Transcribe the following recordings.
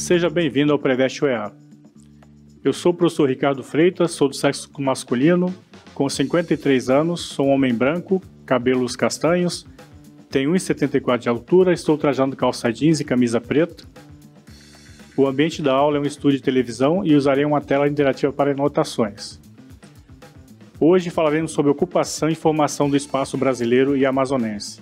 Seja bem-vindo ao Preveste UEA. Eu sou o professor Ricardo Freitas, sou do sexo masculino, com 53 anos, sou um homem branco, cabelos castanhos, tenho 1,74 de altura, estou trajando calça jeans e camisa preta. O ambiente da aula é um estúdio de televisão e usarei uma tela interativa para anotações. Hoje falaremos sobre ocupação e formação do espaço brasileiro e amazonense.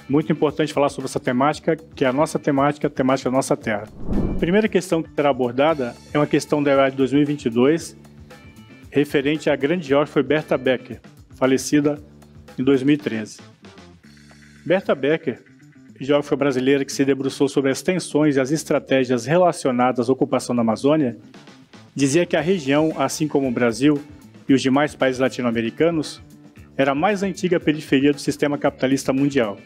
Muito importante falar sobre essa temática, que é a nossa temática, a temática da nossa terra. A primeira questão que será abordada é uma questão da EUA de 2022, referente à grande geógrafa Berta Becker, falecida em 2013. Berta Becker, geógrafa brasileira que se debruçou sobre as tensões e as estratégias relacionadas à ocupação da Amazônia, dizia que a região, assim como o Brasil e os demais países latino-americanos, era a mais antiga periferia do sistema capitalista mundial.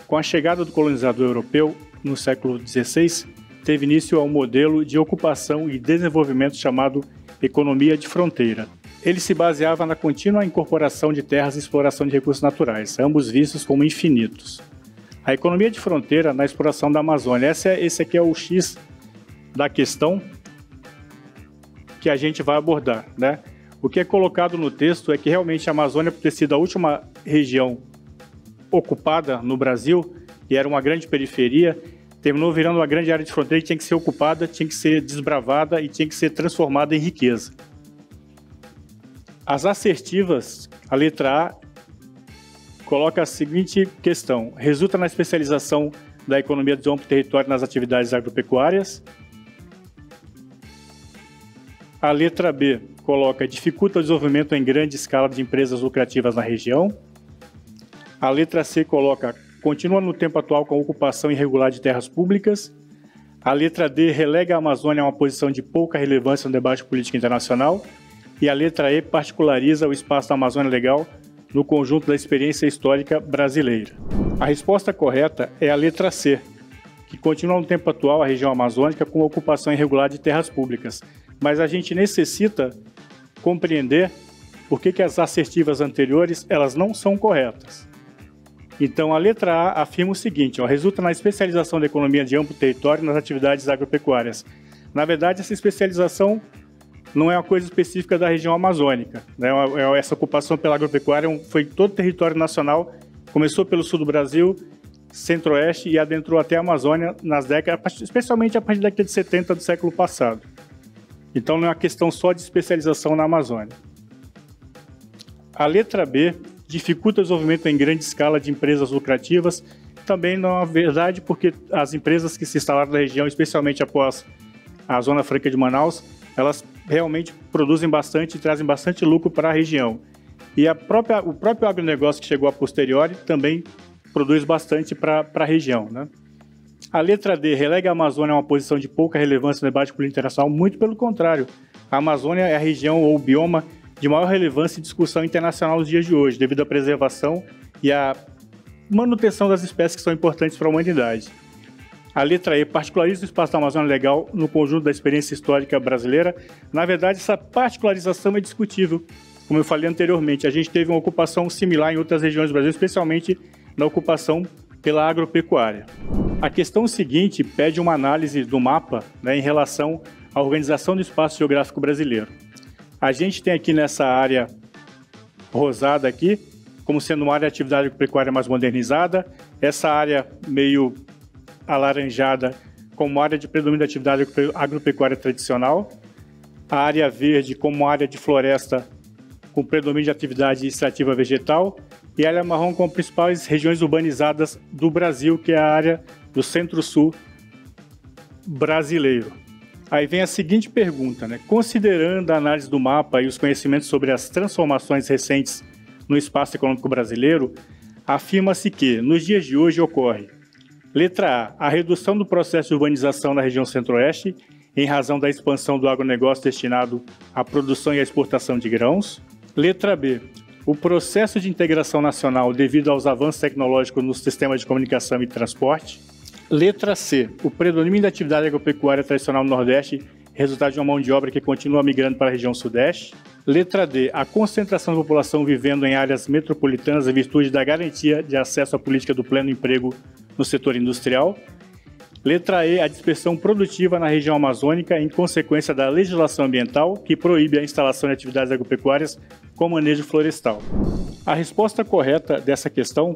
Com a chegada do colonizador europeu, no século XVI, teve início um modelo de ocupação e desenvolvimento chamado economia de fronteira. Ele se baseava na contínua incorporação de terras e exploração de recursos naturais, ambos vistos como infinitos. A economia de fronteira na exploração da Amazônia, esse aqui é o X da questão que a gente vai abordar, né? O que é colocado no texto é que realmente a Amazônia, por ter sido a última região ocupada no Brasil, e era uma grande periferia, terminou virando uma grande área de fronteira que tinha que ser ocupada, tinha que ser desbravada e tinha que ser transformada em riqueza. As assertivas, a letra A, coloca a seguinte questão: resulta na especialização da economia do amplo território nas atividades agropecuárias. A letra B coloca dificulta o desenvolvimento em grande escala de empresas lucrativas na região. A letra C coloca continua no tempo atual com a ocupação irregular de terras públicas. A letra D relega a Amazônia a uma posição de pouca relevância no debate político internacional. E a letra E particulariza o espaço da Amazônia Legal no conjunto da experiência histórica brasileira. A resposta correta é a letra C, que continua no tempo atual a região amazônica com ocupação irregular de terras públicas. Mas a gente necessita compreender por que as assertivas anteriores elas não são corretas. Então, a letra A afirma o seguinte: resulta na especialização da economia de amplo território nas atividades agropecuárias. Na verdade, essa especialização não é uma coisa específica da região amazônica, né? Essa ocupação pela agropecuária foi todo o território nacional, começou pelo sul do Brasil, centro-oeste e adentrou até a Amazônia nas décadas, especialmente a partir da década de 70 do século passado. Então, não é uma questão só de especialização na Amazônia. A letra B dificulta o desenvolvimento em grande escala de empresas lucrativas. Também não é verdade, porque as empresas que se instalaram na região, especialmente após a Zona Franca de Manaus, elas realmente produzem bastante e trazem bastante lucro para a região. E o próprio agronegócio que chegou a posteriori também produz bastante para a região, né? A letra D relega a Amazônia a uma posição de pouca relevância no debate político internacional. Muito pelo contrário, a Amazônia é a região ou o bioma de maior relevância e discussão internacional nos dias de hoje, devido à preservação e à manutenção das espécies que são importantes para a humanidade. A letra E particulariza o espaço da Amazônia Legal no conjunto da experiência histórica brasileira. Na verdade, essa particularização é discutível. Como eu falei anteriormente, a gente teve uma ocupação similar em outras regiões do Brasil, especialmente na ocupação pela agropecuária. A questão seguinte pede uma análise do mapa, né, em relação à organização do espaço geográfico brasileiro. A gente tem aqui nessa área rosada aqui, como sendo uma área de atividade agropecuária mais modernizada, essa área meio alaranjada como área de predomínio da atividade agropecuária tradicional, a área verde como área de floresta com predomínio de atividade extrativa vegetal e a área marrom como principais regiões urbanizadas do Brasil, que é a área do centro-sul brasileiro. Aí vem a seguinte pergunta, né? Considerando a análise do mapa e os conhecimentos sobre as transformações recentes no espaço econômico brasileiro, afirma-se que, nos dias de hoje, ocorre: letra A, a redução do processo de urbanização na região centro-oeste em razão da expansão do agronegócio destinado à produção e à exportação de grãos. Letra B, o processo de integração nacional devido aos avanços tecnológicos nos sistemas de comunicação e transporte. Letra C, o predomínio da atividade agropecuária tradicional no Nordeste, resultado de uma mão de obra que continua migrando para a região Sudeste. Letra D, a concentração da população vivendo em áreas metropolitanas em virtude da garantia de acesso à política do pleno emprego no setor industrial. Letra E, a dispersão produtiva na região amazônica em consequência da legislação ambiental que proíbe a instalação de atividades agropecuárias com manejo florestal. A resposta correta dessa questão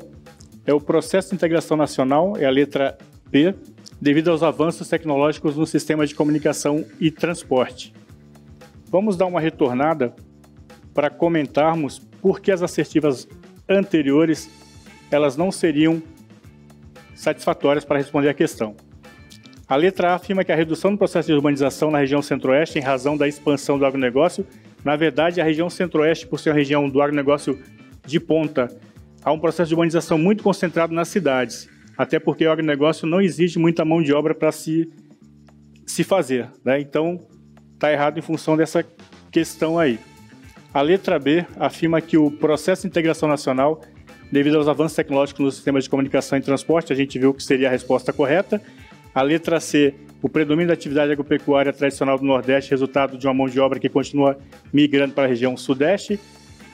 é o processo de integração nacional, é a letra B, devido aos avanços tecnológicos no sistema de comunicação e transporte. Vamos dar uma retornada para comentarmos por que as assertivas anteriores elas não seriam satisfatórias para responder a questão. A letra A afirma que a redução do processo de urbanização na região centro-oeste em razão da expansão do agronegócio, na verdade a região centro-oeste, por ser uma região do agronegócio de ponta, há um processo de urbanização muito concentrado nas cidades, até porque o agronegócio não exige muita mão de obra para se fazer, né? Então, está errado em função dessa questão aí. A letra B afirma que o processo de integração nacional, devido aos avanços tecnológicos nos sistemas de comunicação e transporte, a gente viu que seria a resposta correta. A letra C, o predomínio da atividade agropecuária tradicional do Nordeste, resultado de uma mão de obra que continua migrando para a região Sudeste.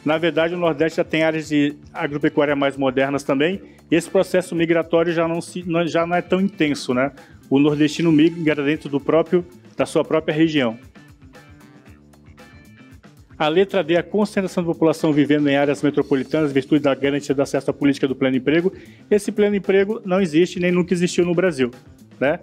Na verdade, o Nordeste já tem áreas de agropecuária mais modernas também, e esse processo migratório já não é tão intenso, né? O nordestino migra dentro da sua própria região. A letra D, a concentração da população vivendo em áreas metropolitanas, virtude da garantia de acesso à política do pleno emprego. Esse pleno emprego não existe nem nunca existiu no Brasil, né?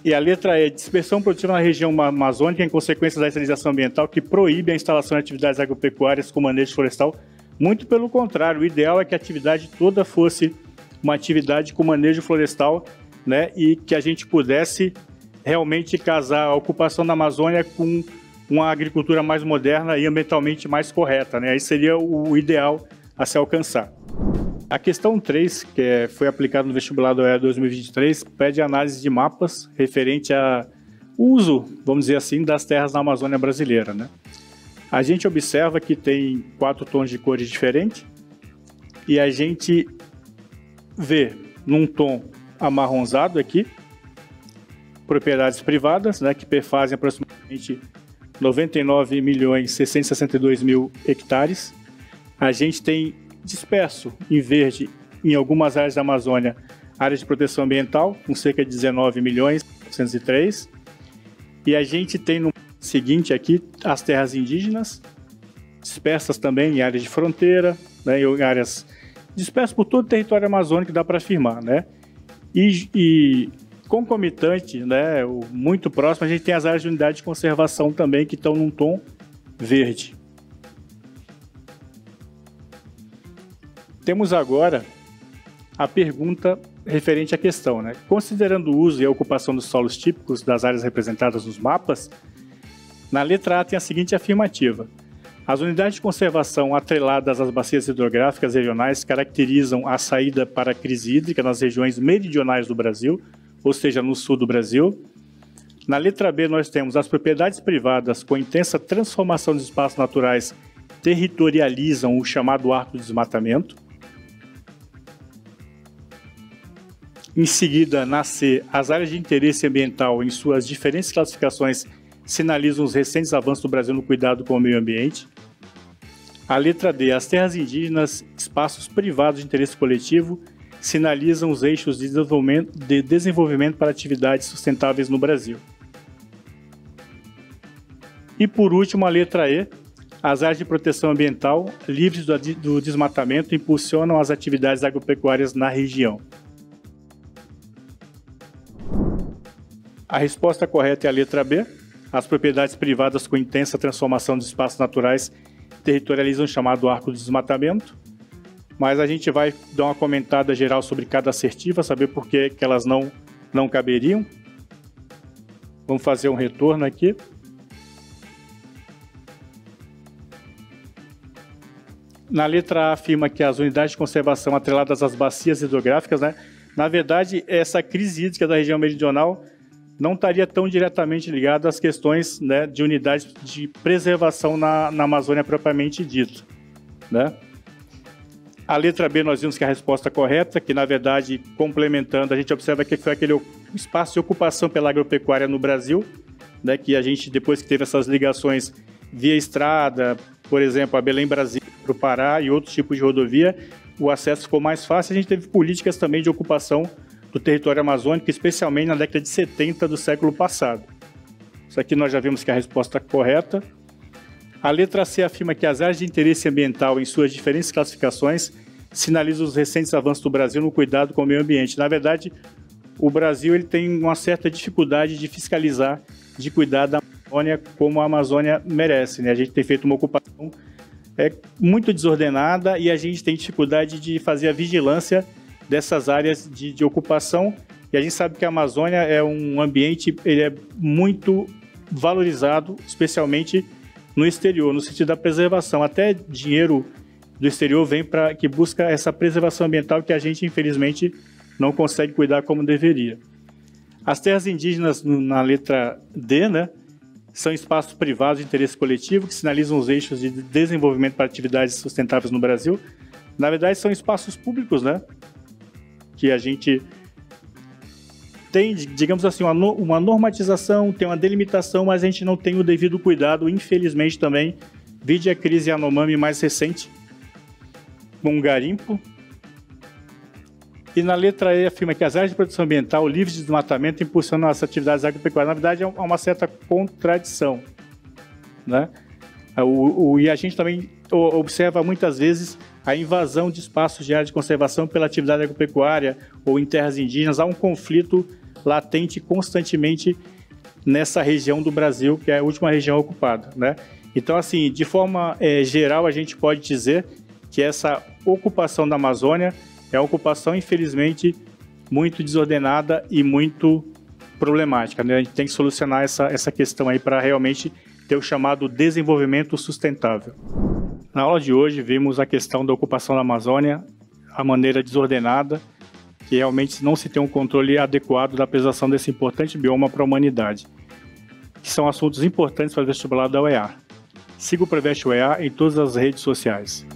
E a letra E, dispersão produtiva na região amazônica em consequência da estabilização ambiental que proíbe a instalação de atividades agropecuárias com manejo florestal. Muito pelo contrário, o ideal é que a atividade toda fosse uma atividade com manejo florestal, né? E que a gente pudesse realmente casar a ocupação da Amazônia com uma agricultura mais moderna e ambientalmente mais correta, né? Aí seria o ideal a se alcançar. A questão 3, que foi aplicada no vestibular do EA 2023, pede análise de mapas referente ao uso, vamos dizer assim, das terras na Amazônia brasileira, né? A gente observa que tem 4 tons de cores diferentes e a gente vê num tom amarronzado aqui propriedades privadas, né, que perfazem aproximadamente 99.662.000 hectares. A gente tem disperso em verde em algumas áreas da Amazônia, áreas de proteção ambiental, com cerca de 19.903. E a gente tem no seguinte aqui as terras indígenas, dispersas também em áreas de fronteira, né, em áreas dispersas por todo o território amazônico, dá para afirmar, né? E concomitante, né, muito próximo, a gente tem as áreas de unidade de conservação também, que estão num tom verde. Temos agora a pergunta referente à questão, né? Considerando o uso e a ocupação dos solos típicos das áreas representadas nos mapas, na letra A tem a seguinte afirmativa: as unidades de conservação atreladas às bacias hidrográficas regionais caracterizam a saída para a crise hídrica nas regiões meridionais do Brasil, ou seja, no sul do Brasil. Na letra B nós temos as propriedades privadas com intensa transformação dos espaços naturais territorializam o chamado arco do desmatamento. Em seguida, na C, as áreas de interesse ambiental em suas diferentes classificações sinalizam os recentes avanços do Brasil no cuidado com o meio ambiente. A letra D, as terras indígenas, espaços privados de interesse coletivo, sinalizam os eixos de desenvolvimento para atividades sustentáveis no Brasil. E por último, a letra E, as áreas de proteção ambiental, livres do desmatamento, impulsionam as atividades agropecuárias na região. A resposta correta é a letra B. As propriedades privadas com intensa transformação dos espaços naturais territorializam o chamado arco do desmatamento. Mas a gente vai dar uma comentada geral sobre cada assertiva, saber por que elas não caberiam. Vamos fazer um retorno aqui. Na letra A afirma que as unidades de conservação atreladas às bacias hidrográficas, né? Na verdade, essa crise hídrica da região meridional não estaria tão diretamente ligado às questões, né, de unidades de preservação na Amazônia propriamente dito, né? A letra B nós vimos que é a resposta correta, que na verdade, complementando, a gente observa que foi aquele espaço de ocupação pela agropecuária no Brasil, né, que a gente, depois que teve essas ligações via estrada, por exemplo, a Belém-Brasília para o Pará e outros tipos de rodovia, o acesso ficou mais fácil. A gente teve políticas também de ocupação do território amazônico, especialmente na década de 70 do século passado. Isso aqui nós já vimos que é a resposta correta. A letra C afirma que as áreas de interesse ambiental, em suas diferentes classificações, sinalizam os recentes avanços do Brasil no cuidado com o meio ambiente. Na verdade, o Brasil ele tem uma certa dificuldade de fiscalizar, de cuidar da Amazônia como a Amazônia merece, né? A gente tem feito uma ocupação muito desordenada e a gente tem dificuldade de fazer a vigilância dessas áreas de ocupação. E a gente sabe que a Amazônia é um ambiente, ele é muito valorizado, especialmente no exterior, no sentido da preservação. Até dinheiro do exterior vem para que busca essa preservação ambiental que a gente, infelizmente, não consegue cuidar como deveria. As terras indígenas, na letra D, né, são espaços privados de interesse coletivo que sinalizam os eixos de desenvolvimento para atividades sustentáveis no Brasil. Na verdade, são espaços públicos, né, que a gente tem, digamos assim, uma normatização, tem uma delimitação, mas a gente não tem o devido cuidado, infelizmente também, vide a crise Yanomami mais recente, com um garimpo. E na letra E afirma que as áreas de produção ambiental livres de desmatamento impulsionam as atividades agropecuárias. Na verdade, é uma certa contradição, né? E a gente também observa muitas vezes a invasão de espaços de área de conservação pela atividade agropecuária ou em terras indígenas. Há um conflito latente constantemente nessa região do Brasil, que é a última região ocupada, né? Então, assim, de forma geral, a gente pode dizer que essa ocupação da Amazônia é uma ocupação, infelizmente, muito desordenada e muito problemática, né? A gente tem que solucionar essa questão aí para realmente ter o chamado desenvolvimento sustentável. Na aula de hoje, vimos a questão da ocupação da Amazônia, a maneira desordenada, que realmente não se tem um controle adequado da preservação desse importante bioma para a humanidade, que são assuntos importantes para o vestibular da UEA. Siga o Preveste UEA em todas as redes sociais.